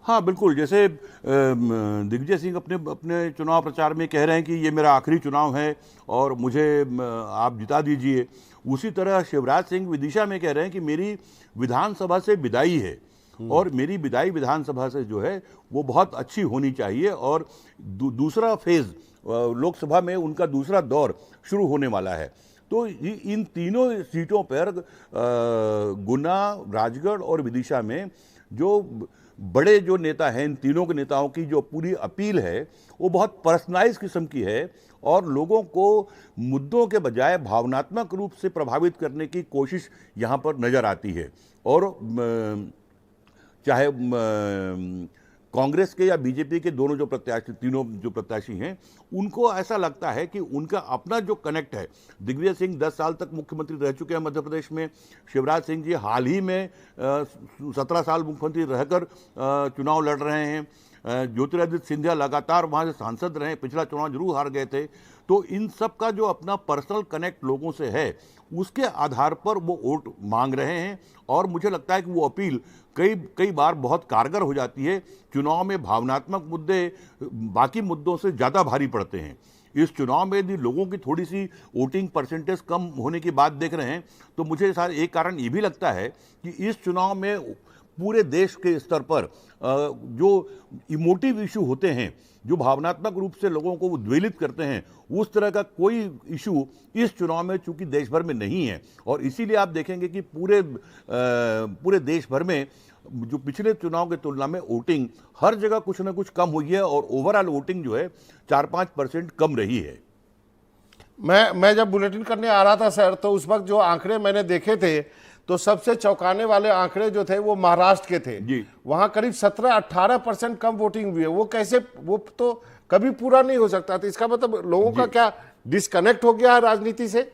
हाँ बिल्कुल, जैसे दिग्विजय सिंह अपने चुनाव प्रचार में कह रहे हैं कि ये मेरा आखिरी चुनाव है और मुझे आप जिता दीजिए, उसी तरह शिवराज सिंह विदिशा में कह रहे हैं कि मेरी विधानसभा से विदाई है और मेरी विदाई विधानसभा से जो है वो बहुत अच्छी होनी चाहिए, और दूसरा फेज लोकसभा में उनका दूसरा दौर शुरू होने वाला है। तो इन तीनों सीटों पर गुना, राजगढ़ और विदिशा में जो बड़े जो नेता हैं, इन तीनों के नेताओं की जो पूरी अपील है वो बहुत पर्सनलाइज किस्म की है और लोगों को मुद्दों के बजाय भावनात्मक रूप से प्रभावित करने की कोशिश यहाँ पर नज़र आती है। और चाहे कांग्रेस के या बीजेपी के दोनों जो प्रत्याशी, तीनों जो प्रत्याशी हैं, उनको ऐसा लगता है कि उनका अपना जो कनेक्ट है, दिग्विजय सिंह 10 साल तक मुख्यमंत्री रह चुके हैं मध्य प्रदेश में, शिवराज सिंह जी हाल ही में 17 साल मुख्यमंत्री रहकर चुनाव लड़ रहे हैं, ज्योतिरादित्य सिंधिया लगातार वहाँ से सांसद रहे, पिछला चुनाव जरूर हार गए थे। तो इन सब का जो अपना पर्सनल कनेक्ट लोगों से है, उसके आधार पर वो वोट मांग रहे हैं। और मुझे लगता है कि वो अपील कई बार बहुत कारगर हो जाती है। चुनाव में भावनात्मक मुद्दे बाकी मुद्दों से ज़्यादा भारी पड़ते हैं। इस चुनाव में यदि लोगों की थोड़ी सी वोटिंग परसेंटेज कम होने की बात देख रहे हैं, तो मुझे एक कारण ये भी लगता है कि इस चुनाव में पूरे देश के स्तर पर जो इमोटिव इशू होते हैं, जो भावनात्मक रूप से लोगों को उद्वेलित करते हैं, उस तरह का कोई इशू इस चुनाव में चूंकि देश भर में नहीं है। और इसीलिए आप देखेंगे कि पूरे देश भर में जो पिछले चुनाव की तुलना में वोटिंग हर जगह कुछ ना कुछ कम हुई है और ओवरऑल वोटिंग जो है 4-5% कम रही है। मैं जब बुलेटिन करने आ रहा था सर, तो उस वक्त जो आंकड़े मैंने देखे थे, तो सबसे चौंकाने वाले आंकड़े जो थे वो महाराष्ट्र के थे जी। वहां करीब 17-18% कम वोटिंग हुई है। वो कैसे, वो तो कभी पूरा नहीं हो सकता था। इसका मतलब लोगों का क्या डिस्कनेक्ट हो गया है राजनीति से?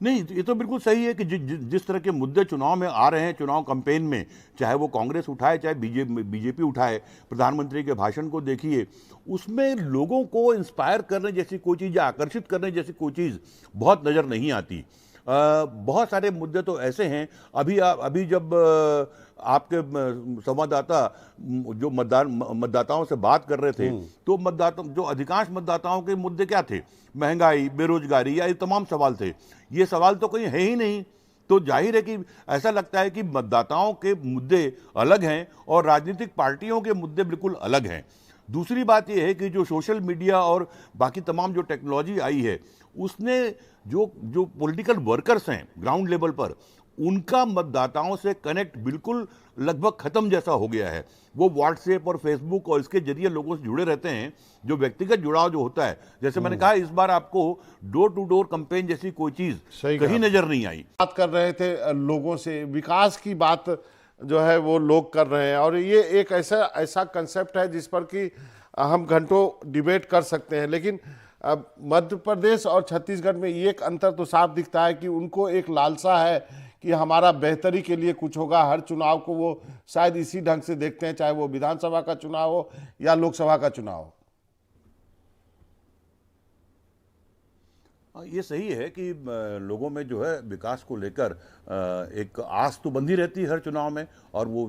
नहीं, ये तो बिल्कुल सही है कि जिस तरह के मुद्दे चुनाव में आ रहे हैं, चुनाव कैंपेन में, चाहे वो कांग्रेस उठाए चाहे बीजेपी उठाए, प्रधानमंत्री के भाषण को देखिए, उसमें लोगों को इंस्पायर करने जैसी कोई चीज़ या आकर्षित करने जैसी कोई चीज़ बहुत नज़र नहीं आती। बहुत सारे मुद्दे तो ऐसे हैं। अभी जब आपके संवाददाता जो मतदाताओं से बात कर रहे थे, तो जो अधिकांश मतदाताओं के मुद्दे क्या थे? महंगाई, बेरोजगारी, या ये तमाम सवाल थे। ये सवाल तो कहीं है ही नहीं। तो जाहिर है कि ऐसा लगता है कि मतदाताओं के मुद्दे अलग हैं और राजनीतिक पार्टियों के मुद्दे बिल्कुल अलग हैं। दूसरी बात यह है कि जो सोशल मीडिया और बाकी तमाम जो टेक्नोलॉजी आई है, उसने जो पॉलिटिकल वर्कर्स हैं ग्राउंड लेवल पर, उनका मतदाताओं से कनेक्ट बिल्कुल लगभग खत्म जैसा हो गया है। वो व्हाट्सएप और फेसबुक और इसके जरिए लोगों से जुड़े रहते हैं। जो व्यक्तिगत जुड़ाव जो होता है, जैसे मैंने कहा, इस बार आपको डोर टू डोर कैंपेन जैसी कोई चीज कहीं नजर नहीं आई। बात कर रहे थे लोगों से, विकास की बात जो है वो लोग कर रहे हैं, और ये एक ऐसा कंसेप्ट है जिस पर कि हम घंटों डिबेट कर सकते हैं। लेकिन अब मध्य प्रदेश और छत्तीसगढ़ में एक अंतर तो साफ दिखता है कि उनको एक लालसा है कि हमारा बेहतरी के लिए कुछ होगा। हर चुनाव को वो शायद इसी ढंग से देखते हैं, चाहे वो विधानसभा का चुनाव हो या लोकसभा का चुनाव हो। ये सही है कि लोगों में जो है विकास को लेकर एक आस तो बंधी रहती है हर चुनाव में, और वो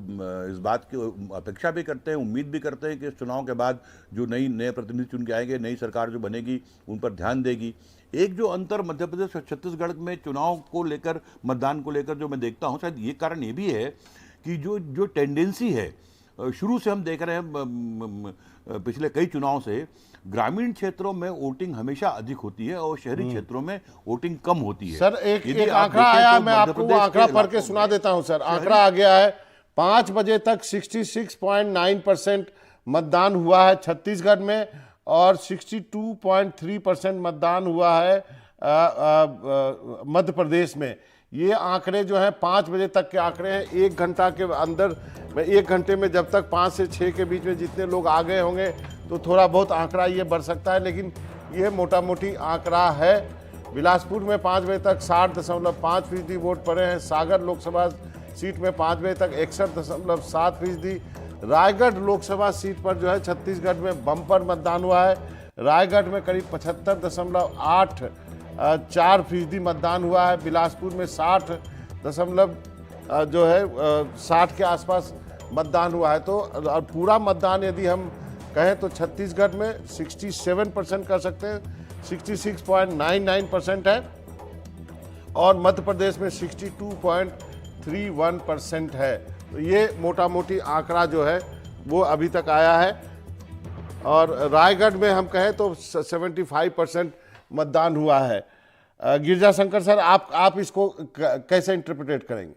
इस बात की अपेक्षा भी करते हैं, उम्मीद भी करते हैं कि इस चुनाव के बाद जो नए प्रतिनिधि चुन के आएंगे, नई सरकार जो बनेगी, उन पर ध्यान देगी। एक जो अंतर मध्य प्रदेश और छत्तीसगढ़ में चुनाव को लेकर, मतदान को लेकर जो मैं देखता हूँ, शायद ये कारण ये भी है कि जो टेंडेंसी है, शुरू से हम देख रहे हैं पिछले कई चुनाव से, ग्रामीण क्षेत्रों में वोटिंग हमेशा अधिक होती है और शहरी क्षेत्रों में वोटिंग कम होती है। सर एक आंकड़ा आया, मैं आपको वो आंकड़ा पढ़ के सुना देता हूं सर। आंकड़ा आ गया है, 5 बजे तक 66.9% मतदान हुआ है छत्तीसगढ़ में, और 62.3% मतदान हुआ है मध्य प्रदेश में। ये आंकड़े जो है 5 बजे तक के आंकड़े हैं। 1 घंटा के अंदर, 1 घंटे में जब तक 5 से 6 के बीच में जितने लोग आ गए होंगे, तो थोड़ा बहुत आंकड़ा ये बढ़ सकता है, लेकिन ये मोटा मोटी आंकड़ा है। बिलासपुर में 5 बजे तक 60.5% वोट पड़े हैं। सागर लोकसभा सीट में 5 बजे तक 61.7%। रायगढ़ लोकसभा सीट पर जो है छत्तीसगढ़ में बम्पर मतदान हुआ है। रायगढ़ में करीब 75.84% मतदान हुआ है। बिलासपुर में 60 के आसपास मतदान हुआ है। तो पूरा मतदान यदि हम कहें तो छत्तीसगढ़ में 67% कर सकते हैं, 66.99% है, और मध्य प्रदेश में 62.31% है। तो ये मोटा मोटी आंकड़ा जो है वो अभी तक आया है। और रायगढ़ में हम कहें तो 75% मतदान हुआ है। गिरजा शंकर सर, आप इसको कैसे इंटरप्रेट करेंगे?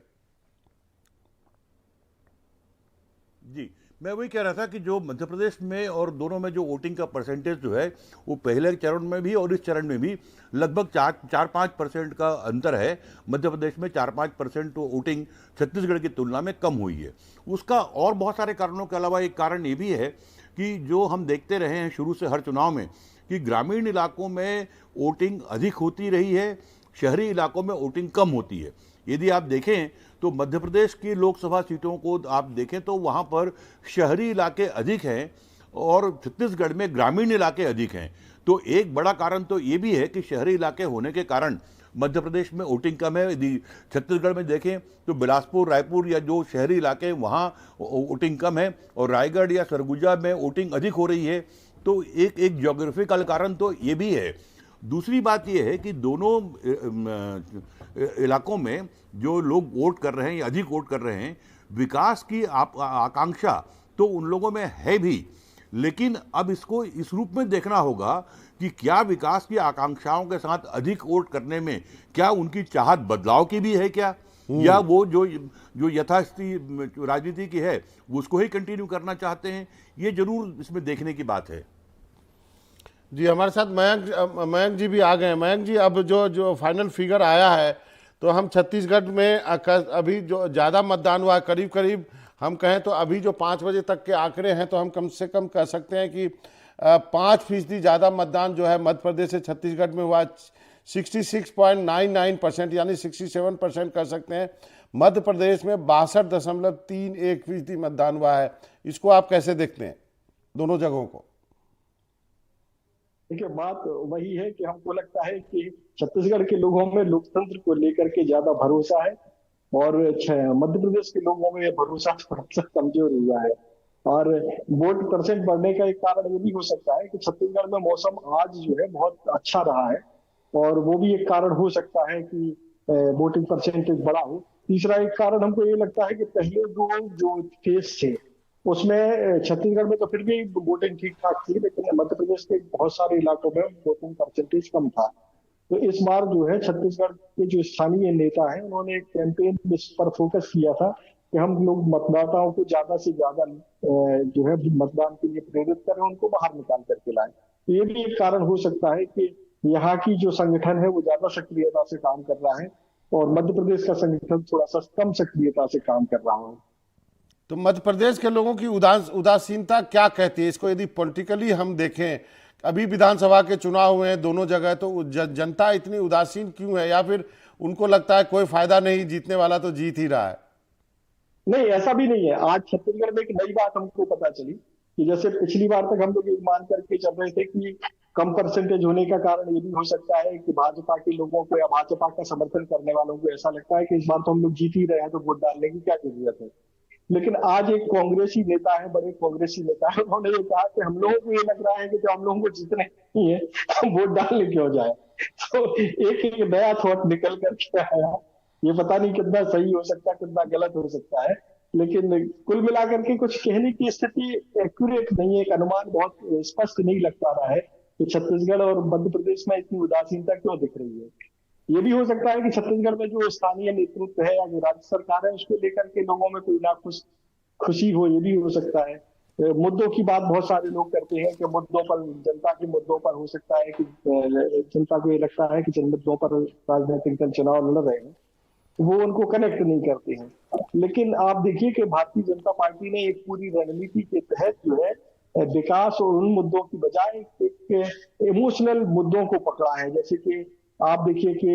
जी, मैं वही कह रहा था कि जो मध्य प्रदेश में और दोनों में जो वोटिंग का परसेंटेज जो है, वो पहले चरण में भी और इस चरण में भी लगभग 4-5% का अंतर है। मध्य प्रदेश में 4-5% वोटिंग छत्तीसगढ़ की तुलना में कम हुई है। उसका और बहुत सारे कारणों के अलावा एक कारण ये भी है कि जो हम देखते रहे हैं शुरू से हर चुनाव में, कि ग्रामीण इलाकों में वोटिंग अधिक होती रही है, शहरी इलाकों में वोटिंग कम होती है। यदि आप देखें तो मध्य प्रदेश की लोकसभा सीटों को आप देखें तो वहाँ पर शहरी इलाके अधिक हैं और छत्तीसगढ़ में ग्रामीण इलाके अधिक हैं। तो एक बड़ा कारण तो ये भी है कि शहरी इलाके होने के कारण मध्य प्रदेश में वोटिंग कम है। यदि छत्तीसगढ़ में देखें तो बिलासपुर, रायपुर या जो शहरी इलाके हैं वहाँ वोटिंग कम है और रायगढ़ या सरगुजा में वोटिंग अधिक हो रही है। तो एक ज्योग्राफिकल कारण तो ये भी है। दूसरी बात ये है कि दोनों इलाकों में जो लोग वोट कर रहे हैं या अधिक वोट कर रहे हैं, विकास की आकांक्षा तो उन लोगों में है भी, लेकिन अब इसको इस रूप में देखना होगा कि क्या विकास की आकांक्षाओं के साथ अधिक वोट करने में क्या उनकी चाहत बदलाव की भी है क्या, या वो जो यथास्थिति राजनीति की है उसको ही कंटिन्यू करना चाहते हैं। ये जरूर इसमें देखने की बात है। जी, हमारे साथ मयंक जी भी आ गए हैं। मयंक जी, अब जो फाइनल फिगर आया है तो हम छत्तीसगढ़ में अभी जो ज़्यादा मतदान हुआ, करीब करीब हम कहें तो अभी जो 5 बजे तक के आंकड़े हैं तो हम कम से कम कह सकते हैं कि 5% ज़्यादा मतदान जो है मध्य प्रदेश से छत्तीसगढ़ में हुआ। 66.99% यानी 67% कर सकते हैं। मध्य प्रदेश में 62.31% मतदान हुआ है। इसको आप कैसे देखते हैं दोनों जगहों को? देखिए, बात वही है कि हमको लगता है कि छत्तीसगढ़ के लोगों में लोकतंत्र को लेकर के ज्यादा भरोसा है और मध्य प्रदेश के लोगों में भरोसा थोड़ा सा कमजोर हुआ है। और वोट परसेंट बढ़ने का एक कारण ये भी हो सकता है कि छत्तीसगढ़ में मौसम आज जो है बहुत अच्छा रहा है और वो भी एक कारण हो सकता है कि वोटिंग परसेंटेज बढ़ा हो। तीसरा एक कारण हमको ये लगता है कि पहले जो फेज थे उसमें छत्तीसगढ़ में तो फिर भी वोटिंग ठीक ठाक थी, लेकिन मध्य प्रदेश के बहुत सारे इलाकों में वोटिंग परसेंटेज कम था। तो इस बार जो है छत्तीसगढ़ के जो स्थानीय नेता हैं उन्होंने एक कैंपेन इस पर फोकस किया था कि हम लोग मतदाताओं को ज्यादा से ज्यादा जो है मतदान के लिए प्रेरित करें, उनको बाहर निकाल करके लाएं। तो ये भी एक कारण हो सकता है कि यहाँ की जो संगठन है वो ज्यादा सक्रियता से काम कर रहा है और मध्य प्रदेश का संगठन थोड़ा सा कम सक्रियता से काम कर रहा है। तो मध्य प्रदेश के लोगों की उदासीनता क्या कहती है इसको? यदि पॉलिटिकली हम देखें, अभी विधानसभा के चुनाव हुए हैं दोनों जगह, तो जनता इतनी उदासीन क्यों है? या फिर उनको लगता है कोई फायदा नहीं, जीतने वाला तो जीत ही रहा है? नहीं, ऐसा भी नहीं है। आज छत्तीसगढ़ में एक नई बात हमको पता चली कि जैसे पिछली बार तक हम लोग ये मान करके चल रहे थे कि कम परसेंटेज होने का कारण ये भी हो सकता है कि भाजपा के लोगों को या भाजपा का समर्थन करने वालों को ऐसा लगता है कि इस बार तो हम लोग जीत ही रहे हैं तो वोट डालने की क्या जरूरत है। लेकिन आज एक कांग्रेसी नेता है, बड़े कांग्रेसी नेता है, उन्होंने ये कहा कि हम लोगों को ये लग रहा है कि जो हम लोगों को जीतने ही है तो वोट डालने क्यों जाए। तो एक नया थॉट निकल करके आया। ये पता नहीं कितना सही हो सकता है, कितना गलत हो सकता है, लेकिन कुल मिलाकर के कुछ कहने की स्थिति एक्यूरेट नहीं है। एक अनुमान बहुत स्पष्ट नहीं लग पा रहा है कि छत्तीसगढ़ और मध्य प्रदेश में इतनी उदासीनता क्यों दिख रही है। ये भी हो सकता है कि छत्तीसगढ़ में जो स्थानीय नेतृत्व है या जो राज्य सरकार है उसको लेकर के लोगों में कोई ना कुछ खुशी हो, ये भी हो सकता है। मुद्दों की बात बहुत सारे लोग करते हैं कि मुद्दों पर, जनता के मुद्दों पर हो सकता है कि जनता को ये लगता है कि जिन मुद्दों पर राजनीतिक दल चुनाव लड़ रहे हैं वो उनको कनेक्ट नहीं करते हैं। लेकिन आप देखिए कि भारतीय जनता पार्टी ने एक पूरी रणनीति के तहत जो है विकास और उन मुद्दों की बजाय एक इमोशनल मुद्दों को पकड़ा है। जैसे कि आप देखिए कि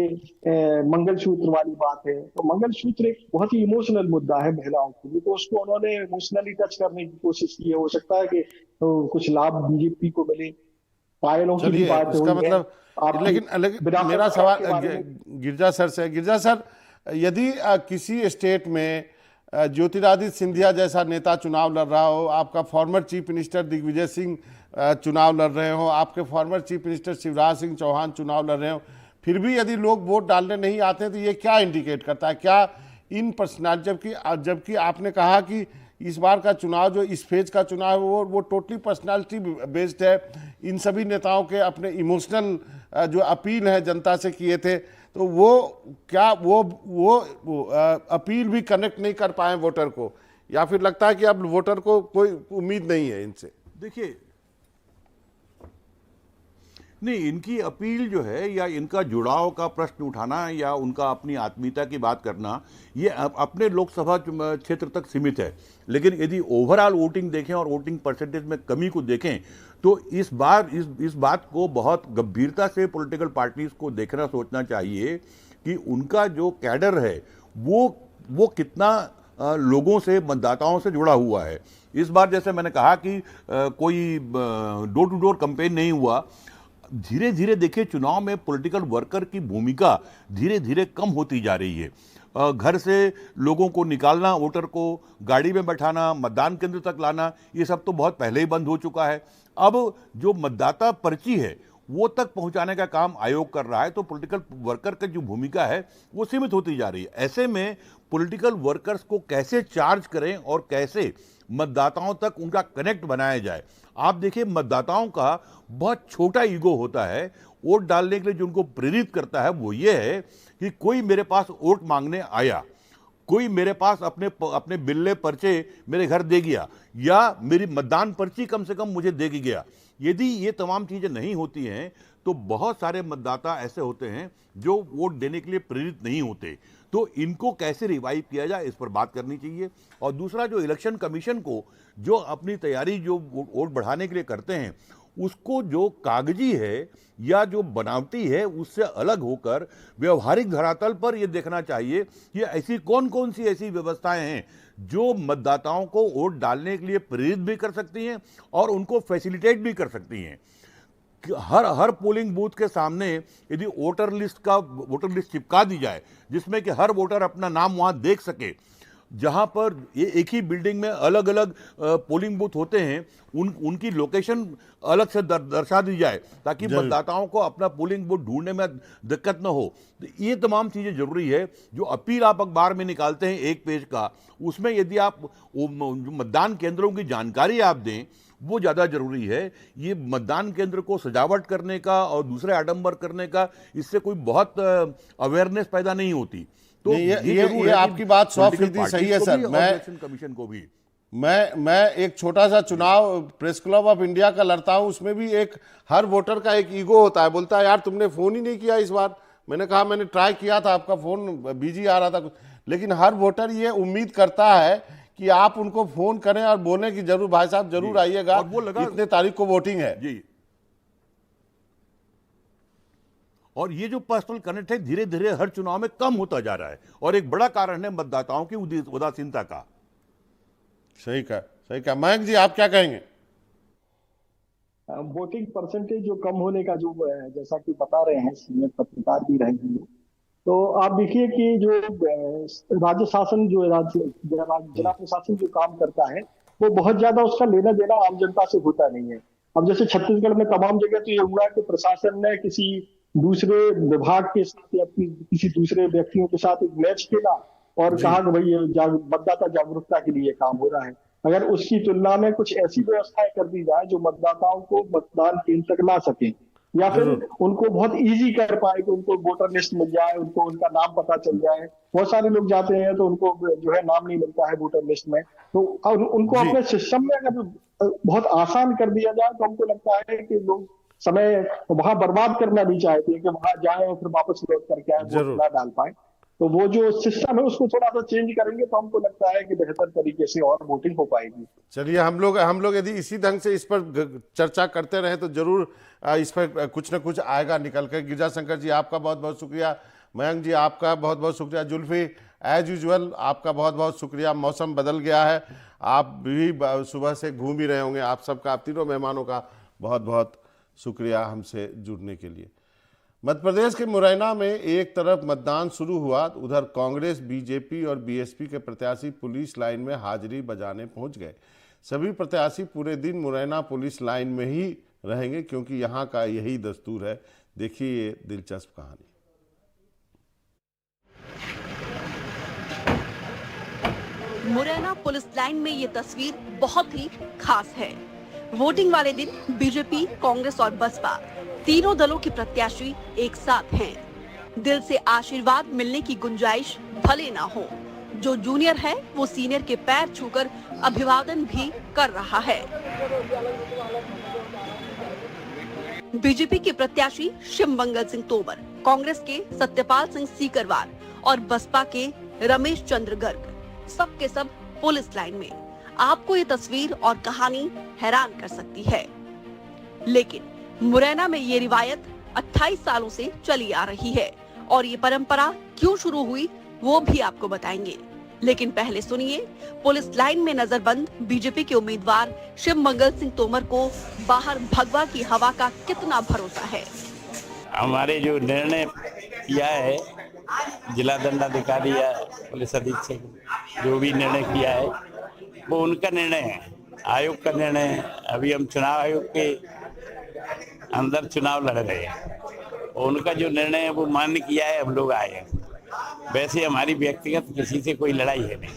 मंगलसूत्र वाली बात है, तो मंगलसूत्र एक बहुत ही इमोशनल मुद्दा है महिलाओं के लिए, तो उसको उन्होंने इमोशनली टच करने की कोशिश की है। हो सकता है कि तो कुछ लाभ बीजेपी को मिले। पायलों की भी बात इसका मतलब, लेकिन मेरा सवाल गिरजा सर से, गिरजा सर, यदि किसी स्टेट में ज्योतिरादित्य सिंधिया जैसा नेता चुनाव लड़ रहा हो, आपका former chief minister Digvijaya Singh चुनाव लड़ रहे हो, आपके former chief minister Shivraj Singh Chouhan चुनाव लड़ रहे हो, फिर भी यदि लोग वोट डालने नहीं आते तो ये क्या इंडिकेट करता है? क्या इन पर्सनालिटी, जबकि आपने कहा कि इस बार का चुनाव, जो इस फेज का चुनाव है वो टोटली पर्सनालिटी बेस्ड है, इन सभी नेताओं के अपने इमोशनल जो अपील है जनता से किए थे, तो वो क्या वो अपील भी कनेक्ट नहीं कर पाए वोटर को, या फिर लगता है कि अब वोटर को कोई उम्मीद नहीं है इनसे? देखिए, नहीं, इनकी अपील जो है या इनका जुड़ाव का प्रश्न उठाना या उनका अपनी आत्मीयता की बात करना, ये अपने लोकसभा क्षेत्र तक सीमित है। लेकिन यदि ओवरऑल वोटिंग देखें और वोटिंग परसेंटेज में कमी को देखें तो इस बात को बहुत गंभीरता से पॉलिटिकल पार्टीज को देखना, सोचना चाहिए कि उनका जो कैडर है वो वो कितना लोगों से, मतदाताओं से जुड़ा हुआ है। इस बार जैसे मैंने कहा कि कोई डोर टू डोर कैंपेन नहीं हुआ। धीरे धीरे देखिए चुनाव में पॉलिटिकल वर्कर की भूमिका धीरे धीरे कम होती जा रही है। घर से लोगों को निकालना, वोटर को गाड़ी में बैठाना, मतदान केंद्र तक लाना, ये सब तो बहुत पहले ही बंद हो चुका है। अब जो मतदाता पर्ची है वो तक पहुंचाने का काम आयोग कर रहा है, तो पॉलिटिकल वर्कर की जो भूमिका है वो सीमित होती जा रही है। ऐसे में पॉलिटिकल वर्कर्स को कैसे चार्ज करें और कैसे मतदाताओं तक उनका कनेक्ट बनाया जाए। आप देखिए मतदाताओं का बहुत छोटा ईगो होता है। वोट डालने के लिए जो उनको प्रेरित करता है वो ये है कि कोई मेरे पास वोट मांगने आया, कोई मेरे पास अपने बिल्ले पर्चे मेरे घर दे गया, या मेरी मतदान पर्ची कम से कम मुझे दे गया। यदि ये तमाम चीज़ें नहीं होती हैं तो बहुत सारे मतदाता ऐसे होते हैं जो वोट देने के लिए प्रेरित नहीं होते। तो इनको कैसे रिवाइव किया जाए, इस पर बात करनी चाहिए। और दूसरा, जो इलेक्शन कमीशन को जो अपनी तैयारी जो वोट बढ़ाने के लिए करते हैं, उसको जो कागजी है या जो बनावटी है उससे अलग होकर व्यवहारिक धरातल पर यह देखना चाहिए कि ऐसी कौन कौन सी ऐसी व्यवस्थाएं हैं जो मतदाताओं को वोट डालने के लिए प्रेरित भी कर सकती हैं और उनको फैसिलिटेट भी कर सकती हैं। हर पोलिंग बूथ के सामने यदि वोटर लिस्ट चिपका दी जाए जिसमें कि हर वोटर अपना नाम वहां देख सके, जहां पर ये एक ही बिल्डिंग में अलग अलग पोलिंग बूथ होते हैं, उनकी लोकेशन अलग से दर्शा दी जाए ताकि मतदाताओं को अपना पोलिंग बूथ ढूंढने में दिक्कत न हो। तो ये तमाम चीज़ें जरूरी है। जो अपील आप अखबार में निकालते हैं एक पेज का, उसमें यदि आप मतदान केंद्रों की जानकारी आप दें वो ज़्यादा जरूरी है। ये मतदान केंद्र को सजावट करने का और दूसरे आडंबर करने का, इससे कोई बहुत अवेयरनेस पैदा नहीं होती। तो ये आपकी बात 100% सही है सर। इलेक्शन कमीशन को भी मैं एक छोटा सा चुनाव प्रेस क्लब ऑफ इंडिया का लड़ता हूं, उसमें भी एक हर वोटर का एक ईगो होता है, बोलता है यार तुमने फोन ही नहीं किया इस बार। मैंने कहा मैंने ट्राई किया था, आपका फोन बिजी आ रहा था, लेकिन हर वोटर ये उम्मीद करता है कि आप उनको फोन करें और बोलें कि जरूर भाई साहब जरूर आइएगा, इतने तारीख को वोटिंग है जी। और ये जो पर्सनल कनेक्ट है धीरे धीरे हर चुनाव में कम होता जा रहा है और एक बड़ा कारण है मतदाताओं की उदासीनता का। सही कहा। मयंक जी आप क्या कहेंगे? वोटिंग परसेंटेज जो कम होने का जो जैसा कि बता रहे हैं सीनियर पत्रकार भी रहे हैं, तो आप देखिए कि जो राज्य शासन जो जिला प्रशासन जो काम करता है वो बहुत ज्यादा उसका लेना देना आम जनता से होता नहीं है। अब जैसे छत्तीसगढ़ में तमाम जगह तो ये हुआ कि प्रशासन ने किसी दूसरे विभाग के साथ या किसी दूसरे व्यक्तियों के साथ एक मैच खेला और कहा कि भाई मतदाता जागरूकता के लिए काम हो रहा है। अगर उसकी तुलना में कुछ ऐसी व्यवस्थाएं कर दी जाए जो मतदाताओं को मतदान केंद्र तक ला सके या फिर उनको बहुत इजी कर पाए कि उनको वोटर लिस्ट मिल जाए, उनको उनका नाम पता चल जाए। बहुत सारे लोग जाते हैं तो उनको जो है नाम नहीं मिलता है वोटर लिस्ट में, तो उनको अपने सिस्टम में अगर बहुत आसान कर दिया जाए तो हमको लगता है कि लोग समय वहां बर्बाद करना नहीं चाहते कि वहां जाए और फिर वापस लौट करके आए, वोट ना डाल पाए। तो वो जो सिस्टम है उसको थोड़ा सा चेंज करेंगे तो हमको लगता है कि बेहतर तरीके से और वोटिंग हो पाएगी। चलिए हम लोग यदि इसी ढंग से इस पर चर्चा करते रहे तो जरूर इस पर कुछ न कुछ आएगा निकल कर। गिरजा शंकर जी आपका बहुत बहुत शुक्रिया, मयंक जी आपका बहुत बहुत शुक्रिया, जुल्फी एज यूजुअल आपका बहुत बहुत शुक्रिया। मौसम बदल गया है, आप भी सुबह से घूम ही रहे होंगे। आप सबका, आप तीनों मेहमानों का बहुत बहुत शुक्रिया हमसे जुड़ने के लिए। मध्य प्रदेश के मुरैना में एक तरफ मतदान शुरू हुआ, उधर कांग्रेस, बीजेपी और बीएसपी के प्रत्याशी पुलिस लाइन में हाजिरी बजाने पहुंच गए। सभी प्रत्याशी पूरे दिन मुरैना पुलिस लाइन में ही रहेंगे क्योंकि यहां का यही दस्तूर है। देखिए ये दिलचस्प कहानी। मुरैना पुलिस लाइन में ये तस्वीर बहुत ही खास है। वोटिंग वाले दिन बीजेपी, कांग्रेस और बसपा तीनों दलों के प्रत्याशी एक साथ हैं। दिल से आशीर्वाद मिलने की गुंजाइश भले ना हो। जो जूनियर है वो सीनियर के पैर छूकर अभिवादन भी कर रहा है। बीजेपी के प्रत्याशी शिवमंगल सिंह तोमर, कांग्रेस के सत्यपाल सिंह सीकरवार और बसपा के रमेश चंद्र गर्ग सब के सब पुलिस लाइन में। आपको ये तस्वीर और कहानी हैरान कर सकती है, लेकिन मुरैना में ये रिवायत 28 सालों से चली आ रही है और ये परंपरा क्यों शुरू हुई वो भी आपको बताएंगे। लेकिन पहले सुनिए पुलिस लाइन में नजरबंद बीजेपी के उम्मीदवार शिव मंगल सिंह तोमर को बाहर भगवा की हवा का कितना भरोसा है। हमारे जो निर्णय किया है जिला दंडाधिकारी या पुलिस अधीक्षक जो भी निर्णय किया है वो उनका निर्णय है, आयोग का निर्णय है। अभी हम चुनाव आयोग के अंदर चुनाव लड़ रहे हैं, उनका जो निर्णय है वो मान्य किया है, हम लोग आए हैं। वैसे हमारी व्यक्तिगत किसी से कोई लड़ाई है नहीं।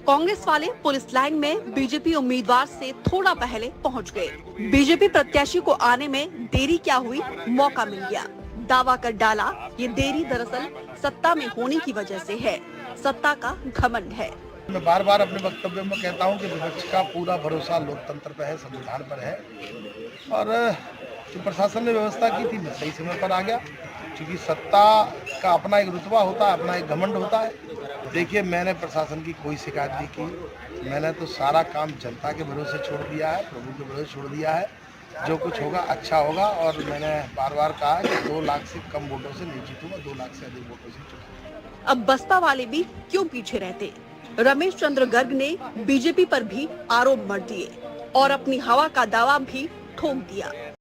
कांग्रेस वाले पुलिस लाइन में बीजेपी उम्मीदवार से थोड़ा पहले पहुंच गए। बीजेपी प्रत्याशी को आने में देरी क्या हुई, मौका मिल गया। दावा कर डाला ये देरी दरअसल सत्ता में होने की वजह से है, सत्ता का घमंड है। मैं बार बार अपने वक्तव्य में कहता हूं कि विपक्ष का पूरा भरोसा लोकतंत्र पर है, संविधान पर है, और जो प्रशासन ने व्यवस्था की थी मैं सही समय पर आ गया। क्योंकि सत्ता का अपना एक रुतबा होता है, अपना एक घमंड होता है। देखिए, मैंने प्रशासन की कोई शिकायत नहीं की, मैंने तो सारा काम जनता के भरोसे छोड़ दिया है, प्रभु के भरोसे छोड़ दिया है। जो कुछ होगा अच्छा होगा, और मैंने बार बार कहा है कि 2 लाख से कम वोटों से नहीं जीतूंगा, 2 लाख से अधिक वोटों से जीतूंगा। अब बसपा वाले भी क्यों पीछे रहते। रमेश चंद्र गर्ग ने बीजेपी पर भी आरोप मढ़ दिए और अपनी हवा का दावा भी ठोक दिया।